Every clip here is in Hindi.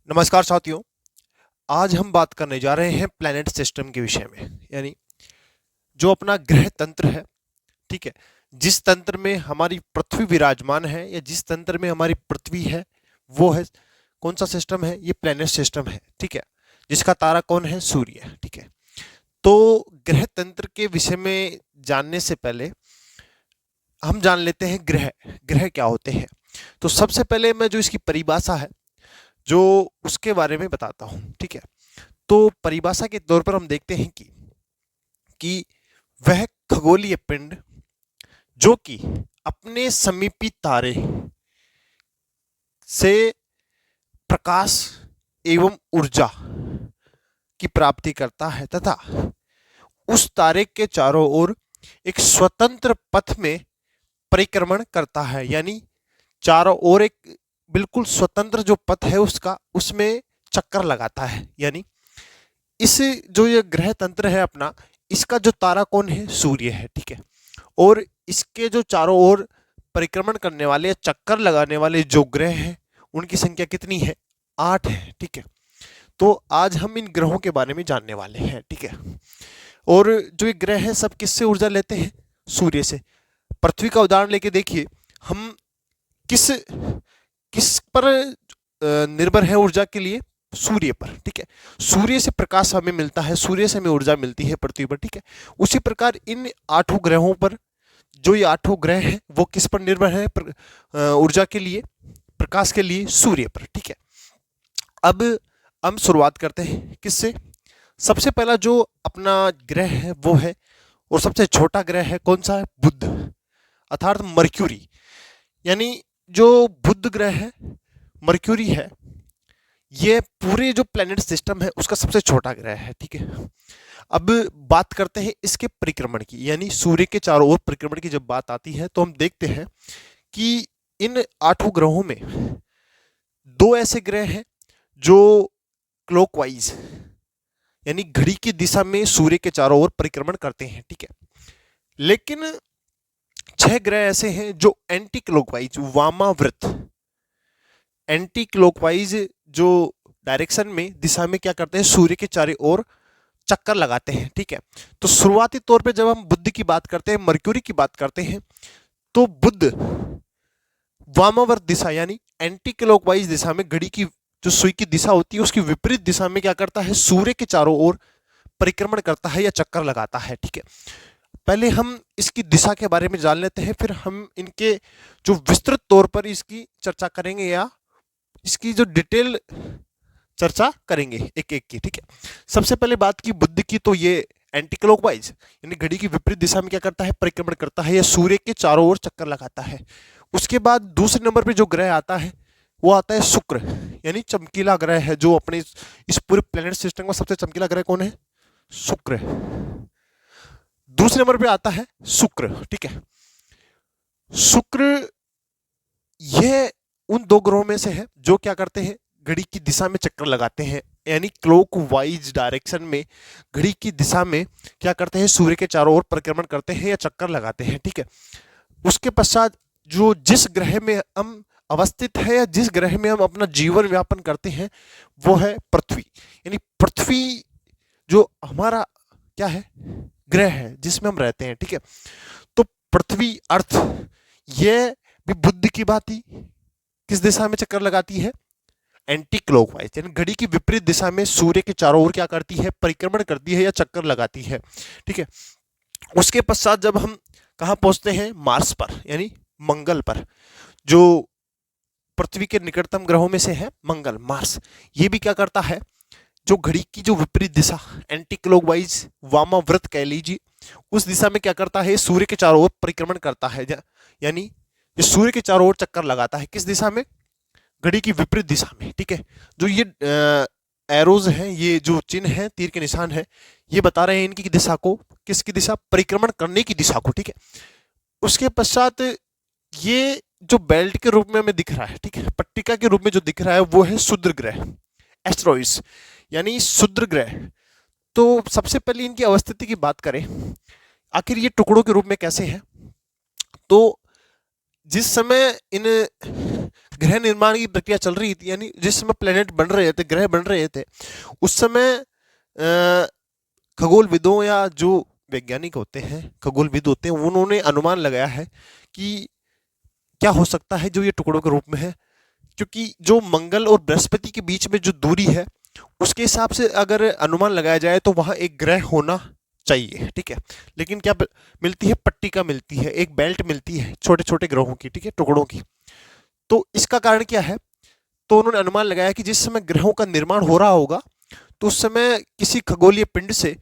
नमस्कार साथियों। आज हम बात करने जा रहे हैं प्लैनेट सिस्टम के विषय में, यानी जो अपना ग्रह तंत्र है। ठीक है, जिस तंत्र में हमारी पृथ्वी विराजमान है या जिस तंत्र में हमारी पृथ्वी है वो है कौन सा सिस्टम है? ये प्लैनेट सिस्टम है। ठीक है, जिसका तारा कौन है? सूर्य। ठीक है, तो ग्रह तंत्र के विषय में जानने से पहले हम जान लेते हैं ग्रह ग्रह क्या होते हैं। तो सबसे पहले मैं जो इसकी परिभाषा है जो उसके बारे में बताता हूँ। ठीक है, तो परिभाषा के तौर पर हम देखते हैं कि वह खगोलीय पिंड जो कि अपने समीपी तारे से प्रकाश एवं ऊर्जा की प्राप्ति करता है तथा उस तारे के चारों ओर एक स्वतंत्र पथ में परिक्रमण करता है, यानी चारों ओर एक बिल्कुल स्वतंत्र जो पथ है उसका, उसमें चक्कर लगाता है। यानी इस जो ये ग्रह तंत्र है अपना, इसका जो तारा कौन है? सूर्य है। ठीक है, और इसके जो चारों ओर परिक्रमण करने वाले या चक्कर लगाने वाले जो ग्रह हैं उनकी संख्या कितनी है? 8 है। ठीक है, तो आज हम इन ग्रहों के बारे में जानने वाले हैं। ठीक है, और जो ये ग्रह है सब किससे ऊर्जा लेते हैं? सूर्य से। पृथ्वी का उदाहरण लेके देखिए, हम किस किस पर निर्भर है ऊर्जा के लिए? सूर्य पर। ठीक है, सूर्य से प्रकाश हमें मिलता है, सूर्य से हमें ऊर्जा मिलती है पृथ्वी पर। ठीक है, उसी प्रकार इन 8 ग्रहों पर, जो ये 8 ग्रह हैं वो किस पर निर्भर है ऊर्जा के लिए, प्रकाश के लिए? सूर्य पर। ठीक है, अब हम शुरुआत करते हैं किससे? सबसे पहला जो अपना ग्रह है वो है, और सबसे छोटा ग्रह है कौन सा है? बुध, अर्थात मर्क्यूरी। यानी जो बुध ग्रह है, मर्क्यूरी है, ये पूरे जो प्लैनेट सिस्टम है उसका सबसे छोटा ग्रह है। ठीक है, अब बात करते हैं इसके परिक्रमण की, यानी सूर्य के चारों ओर परिक्रमण की जब बात आती है तो हम देखते हैं कि इन 8 ग्रहों में 2 ऐसे ग्रह हैं जो क्लॉकवाइज यानी घड़ी की दिशा में सूर्य के चारों ओर परिक्रमण करते हैं। ठीक है, लेकिन 6 ग्रह ऐसे हैं जो एंटी क्लॉकवाइज, वामाव्रत, एंटी क्लॉकवाइज जो डायरेक्शन में, दिशा में क्या करते हैं? सूर्य के चारों ओर चक्कर लगाते हैं। ठीक है, तो शुरुआती तौर पे जब हम बुध की बात करते हैं, मर्क्यूरी की बात करते हैं, तो बुध वामावर्त दिशा यानी एंटी क्लॉकवाइज दिशा में, घड़ी की जो सुई की दिशा होती है उसकी विपरीत दिशा में क्या करता है? सूर्य के चारों ओर परिक्रमण करता है या चक्कर लगाता है। ठीक है, पहले हम इसकी दिशा के बारे में जान लेते हैं, फिर हम इनके जो विस्तृत तौर पर इसकी चर्चा करेंगे या इसकी जो डिटेल चर्चा करेंगे एक एक की। ठीक है, सबसे पहले बात की बुध की, तो ये एंटी क्लॉकवाइज यानी घड़ी की विपरीत दिशा में क्या करता है? परिक्रमण करता है या सूर्य के चारों ओर चक्कर लगाता है। उसके बाद दूसरे नंबर पे जो ग्रह आता है वो आता है शुक्र, यानी चमकीला ग्रह है, जो अपने इस पूरे प्लेनेट सिस्टम का सबसे चमकीला ग्रह कौन है? शुक्र। दूसरे नंबर पे आता है शुक्र। ठीक है, शुक्र यह उन 2 ग्रहों में से है जो क्या करते हैं? घड़ी की दिशा में चक्कर लगाते हैं, यानी क्लॉक वाइज डायरेक्शन में घड़ी की दिशा में क्या करते हैं? सूर्य के चारों ओर परिक्रमण करते हैं या चक्कर लगाते हैं। ठीक है, उसके पश्चात जो जिस ग्रह में हम अवस्थित है या जिस ग्रह में हम अपना जीवन व्यापन करते हैं वो है पृथ्वी। यानी पृथ्वी जो हमारा क्या है? ग्रह है जिसमें हम रहते हैं। ठीक है, तो पृथ्वी, अर्थ, यह भी बुध की भांति किस दिशा में चक्कर लगाती है? एंटी क्लॉकवाइज, यानी घड़ी की विपरीत दिशा में सूर्य के चारों ओर क्या करती है? परिक्रमण करती है या चक्कर लगाती है। ठीक है, उसके पश्चात जब हम कहाँ पहुंचते हैं? मार्स पर, यानी मंगल पर, जो पृथ्वी के निकटतम ग्रहों में से है मंगल, मार्स। ये भी क्या करता है? जो घड़ी की जो विपरीत दिशा, एंटी क्लॉकवाइज, वामाव्रत कह लीजिए, उस दिशा में क्या करता है? सूर्य के चारों ओर परिक्रमण करता है, यानी ये सूर्य के चारों ओर चक्कर लगाता है। किस दिशा में? घड़ी की विपरीत दिशा में। ठीक है, जो ये एरोज हैं, ये जो चिन्ह हैं, तीर के निशान है, ये बता रहे हैं इनकी दिशा को, किसकी दिशा? परिक्रमण करने की दिशा को। ठीक है, उसके पश्चात ये जो बेल्ट के रूप में हमें दिख रहा है, ठीक है, पट्टिका के रूप में जो दिख रहा है वो है क्षुद्र ग्रह, एस्ट्रॉइड्स, यानी क्षुद्र ग्रह। तो सबसे पहले इनकी अवस्थिति की बात करें, आखिर ये टुकड़ों के रूप में कैसे हैं? तो जिस समय इन ग्रह निर्माण की प्रक्रिया चल रही थी, यानी जिस समय प्लेनेट बन रहे थे, ग्रह बन रहे थे, उस समय खगोलविदों या जो वैज्ञानिक होते हैं, खगोलविद होते हैं, उन्होंने अनुमान लगाया है कि क्या हो सकता है जो ये टुकड़ों के रूप में है, क्योंकि जो मंगल और बृहस्पति के बीच में जो दूरी है उसके हिसाब से अगर अनुमान लगाया जाए तो वहां एक ग्रह होना चाहिए, ठीक है। लेकिन क्या मिलती है, पट्टिका मिलती है, एक बेल्ट मिलती है छोटे छोटे ग्रहों की, ठीक है, टुकड़ों की। तो इसका कारण क्या है, तो उन्होंने अनुमान लगाया कि जिस समय ग्रहों का निर्माण हो रहा होगा तो उस समय किसी खगोलीय पिंड से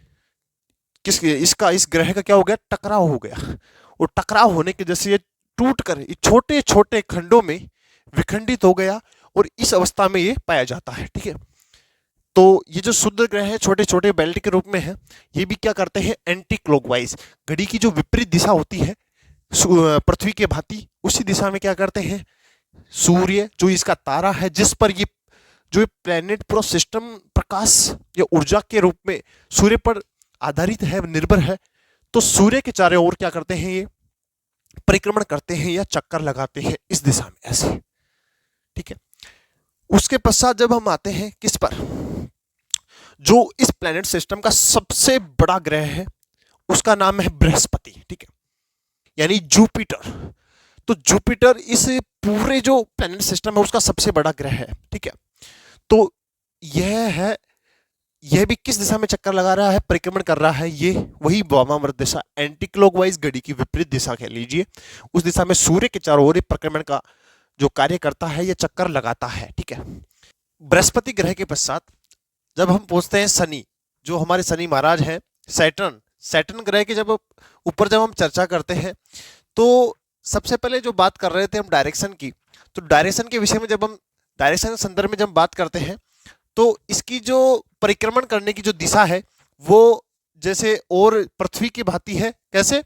इस ग्रह का क्या हो गया, टकराव हो गया, और टकराव होने के जैसे ये टूट कर छोटे छोटे खंडों में विखंडित हो गया, और इस अवस्था में ये पाया जाता है, ठीक है। तो ये जो शुद्ध ग्रह है छोटे छोटे बेल्ट के रूप में है, ये भी क्या करते हैं, एंटी क्लॉकवाइज, घड़ी की जो विपरीत दिशा होती है पृथ्वी के भांति, उसी दिशा में क्या करते हैं, सूर्य जो इसका तारा है, जिस पर ये जो प्लेनेट पूरा सिस्टम प्रकाश या ऊर्जा के रूप में सूर्य पर आधारित है, निर्भर है, तो सूर्य के चारों ओर क्या करते हैं, ये परिक्रमण करते हैं या चक्कर लगाते हैं इस दिशा में, ऐसे, ठीक है। उसके पश्चात जब हम आते हैं किस पर, जो इस प्लेनेट सिस्टम का सबसे बड़ा ग्रह है उसका नाम है बृहस्पति, ठीक है, यानी जुपिटर। तो जुपिटर इस पूरे जो प्लेनेट सिस्टम है उसका सबसे बड़ा ग्रह है, ठीक है। तो यह भी किस दिशा में चक्कर लगा रहा है, परिक्रमण कर रहा है, ये वही वामावर्त दिशा, एंटी क्लॉकवाइज, घड़ी की विपरीत दिशा कह लीजिए, उस दिशा में सूर्य के चारों ओर परिक्रमण का जो कार्य करता है, यह चक्कर लगाता है, ठीक है। बृहस्पति ग्रह के पश्चात जब हम पहुंचते हैं शनि, जो हमारे शनि महाराज हैं, सैटर्न ग्रह के जब ऊपर जब हम चर्चा करते हैं, तो सबसे पहले जो बात कर रहे थे हम डायरेक्शन की, तो डायरेक्शन के विषय में जब हम डायरेक्शन के संदर्भ में जब बात करते हैं, तो इसकी जो परिक्रमण करने की जो दिशा है वो जैसे और पृथ्वी की भांति है, कैसे,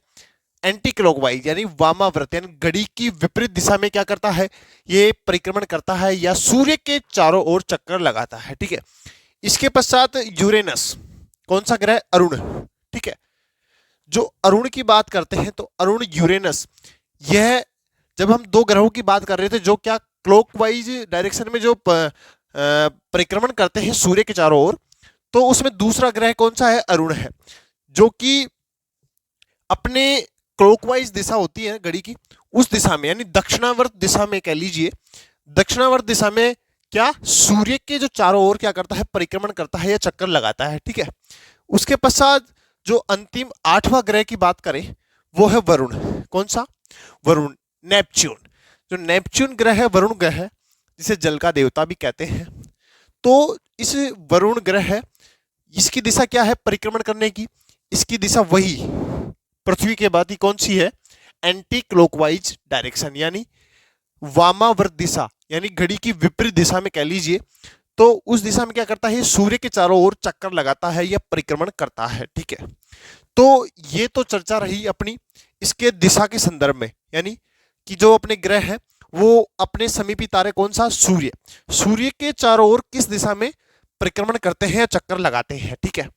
एंटी क्लॉकवाइज, यानी वामावर्त, यानी घड़ी की विपरीत दिशा में क्या करता है, ये परिक्रमण करता है या सूर्य के चारों ओर चक्कर लगाता है, ठीक है। इसके पश्चात यूरेनस, कौन सा ग्रह, अरुण, ठीक है। जो अरुण की बात करते हैं तो अरुण, यूरेनस, यह जब हम दो ग्रहों की बात कर रहे थे जो क्या क्लॉकवाइज डायरेक्शन में जो परिक्रमण करते हैं सूर्य के चारों ओर, तो उसमें दूसरा ग्रह कौन सा है, अरुण है, जो कि अपने क्लॉकवाइज दिशा होती है घड़ी की, उस दिशा में, यानी दक्षिणावर्त दिशा में कह लीजिए, दक्षिणावर्त दिशा में क्या सूर्य के जो चारों ओर क्या करता है, परिक्रमण करता है या चक्कर लगाता है, ठीक है। उसके पश्चात जो अंतिम 8वां ग्रह की बात करें वो है वरुण, कौन सा, वरुण, नेपच्यून। जो नेपच्यून ग्रह है, वरुण ग्रह है, जिसे जल का देवता भी कहते हैं। तो इस वरुण ग्रह है, इसकी दिशा क्या है परिक्रमण करने की, इसकी दिशा वही पृथ्वी के भांति कौन सी है, एंटी क्लॉकवाइज डायरेक्शन, यानी वामावर्त दिशा, यानी घड़ी की विपरीत दिशा में कह लीजिए। तो उस दिशा में क्या करता है, सूर्य के चारों ओर चक्कर लगाता है या परिक्रमण करता है, ठीक है। तो ये तो चर्चा रही अपनी इसके दिशा के संदर्भ में, यानी कि जो अपने ग्रह है वो अपने समीपी तारे कौन सा, सूर्य, सूर्य के चारों ओर किस दिशा में परिक्रमण करते हैं या चक्कर लगाते हैं, ठीक है।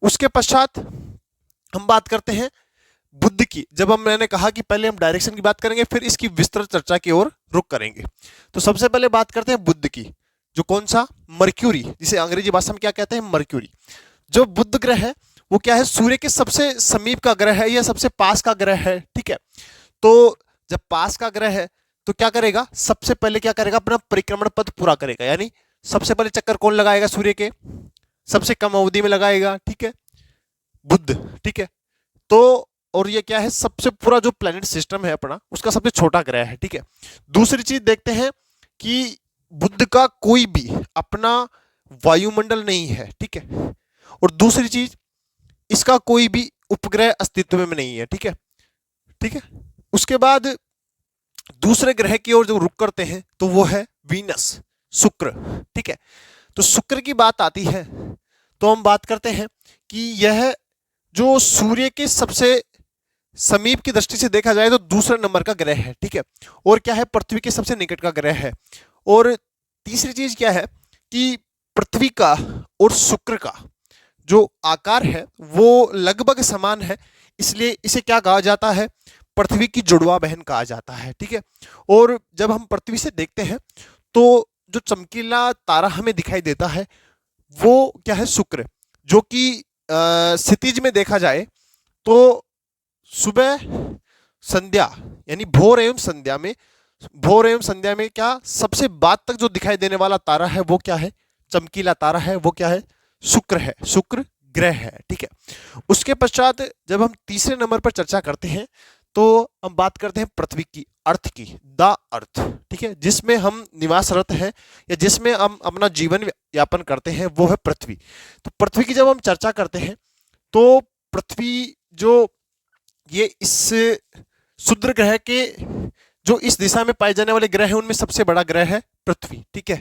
उसके पश्चात हम बात करते हैं बुध की। जब मैंने कहा कि पहले हम डायरेक्शन की बात करेंगे फिर इसकी विस्तृत चर्चा की ओर रुख करेंगे, तो सबसे पहले बात करते हैं बुध की, जो कौन सा, मर्क्यूरी, जिसे अंग्रेजी भाषा में क्या कहते हैं, मर्क्यूरी। जो बुध ग्रह है वो क्या है, सूर्य के सबसे समीप का ग्रह है या सबसे पास का ग्रह है, ठीक है। तो जब पास का ग्रह है तो क्या करेगा, सबसे पहले क्या करेगा, अपना परिक्रमण पथ पूरा करेगा, यानी सबसे पहले चक्कर कौन लगाएगा, सूर्य के सबसे कम अवधि में लगाएगा, ठीक है, बुध, ठीक है। तो और ये क्या है, सबसे पूरा जो प्लेनेट सिस्टम है अपना उसका सबसे छोटा ग्रह है, ठीक है। दूसरी चीज देखते हैं कि बुध का कोई भी अपना वायुमंडल नहीं है, ठीक है। और दूसरी चीज इसका कोई भी उपग्रह अस्तित्व में नहीं है, ठीक है, ठीक है। उसके बाद दूसरे ग्रह की ओर जो रुख करते हैं तो वो है वीनस, शुक्र, ठीक है। तो शुक्र की बात आती है तो हम बात करते हैं कि यह जो सूर्य के सबसे समीप की दृष्टि से देखा जाए तो दूसरे नंबर का ग्रह है, ठीक है। और क्या है, पृथ्वी के सबसे निकट का ग्रह है। और तीसरी चीज क्या है कि पृथ्वी का और शुक्र का जो आकार है वो लगभग समान है, इसलिए इसे क्या कहा जाता है, पृथ्वी की जुड़वा बहन कहा जाता है, ठीक है। और जब हम पृथ्वी से देखते हैं तो जो चमकीला तारा हमें दिखाई देता है वो क्या है, शुक्र, जो कि क्षितिज में देखा जाए तो सुबह संध्या यानी भोर एवं संध्या में क्या सबसे बाद तक जो दिखाई देने वाला तारा है वो क्या है, चमकीला तारा है, वो क्या है, शुक्र है, शुक्र ग्रह है, ठीक है। उसके पश्चात जब हम तीसरे नंबर पर चर्चा करते हैं तो हम बात करते हैं पृथ्वी की, अर्थ की, द अर्थ, ठीक है, जिसमें हम निवासरत हैं या जिसमें हम अपना जीवन यापन करते हैं वो है पृथ्वी। तो पृथ्वी की जब हम चर्चा करते हैं तो पृथ्वी जो ये इस क्षुद्र ग्रह के जो इस दिशा में पाए जाने वाले ग्रह हैं उनमें सबसे बड़ा ग्रह है पृथ्वी, ठीक है।